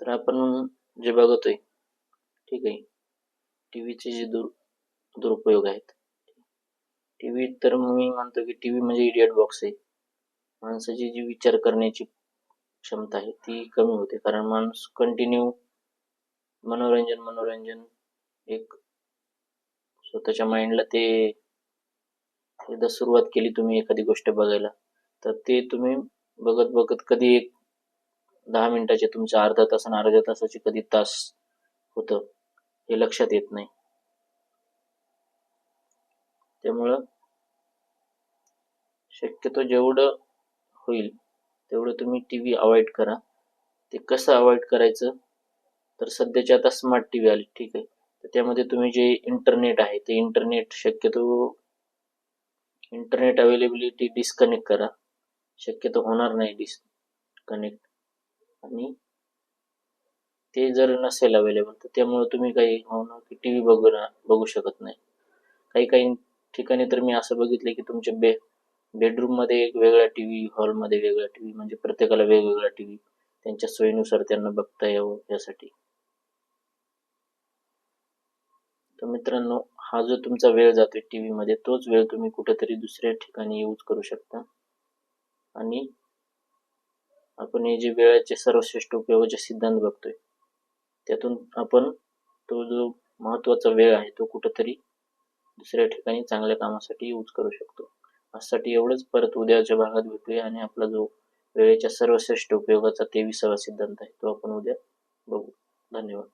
तर आपण जे बघतोय, ठीक आहे, टीव्हीचे जे दुरुपयोग आहेत. टीव्ही तर मी म्हणतो की टीव्ही म्हणजे इडियट बॉक्स आहे. माणसाची जी विचार करण्याची क्षमता आहे ती कमी होते, कारण माणूस कंटिन्यू मनोरंजन एक स्वतःच्या माइंडला ते एकदा सुरुवात केली तुम्ही एखादी गोष्ट बघायला, तर ते तुम्ही बघत बघत कधी एक 10 मिनिटाचे तुमच्या अर्ध्या तासाचे कधी तास होतं हे लक्षात येत नाही. त्यामुळं शक्यतो जेवढं होईल तेवढं तुम्ही टीव्ही अवॉइड करा. ते कसं अवॉइड करायचं, तर सध्याचे आता स्मार्ट टीव्ही आले, ठीक आहे, तर त्यामध्ये तुम्ही जे इंटरनेट आहे ते इंटरनेट अवेलेबिलिटी डिस्कनेक्ट करा. शक्यतो होणार नाही डिस्कनेक्ट. आणि ते जर नसेल अवेलेबल तर त्यामुळे तुम्ही काही होणार की टीव्ही बघू शकत नाही. काही काही ठिकाणी तर मी असं बघितलं की तुमच्या बेडरूम मध्ये एक वेगळा टीव्ही, हॉलमध्ये वेगळा टीव्ही, म्हणजे प्रत्येकाला वेगवेगळा टीव्ही त्यांच्या सोयीनुसार त्यांना बघता यावं यासाठी. तर मित्रांनो, हा जो तुमचा वेळ जातोय टीव्ही मध्ये, तोच वेळ तुम्ही कुठेतरी दुसऱ्या ठिकाणी यूज करू शकता. आणि आपण हे जे वेळाचे सर्वश्रेष्ठ उपयोगाचे सिद्धांत बघतोय, त्यातून आपण तो जो महत्वाचा वेळ आहे तो कुठेतरी दुसऱ्या ठिकाणी चांगल्या कामासाठी यूज करू शकतो. आजसाठी एवढंच. परत उद्याच्या भागात भेटूया आणि आपला जो वेळेच्या सर्वश्रेष्ठ उपयोगाचा 23वा सिद्धांत आहे तो आपण उद्या बघू. धन्यवाद.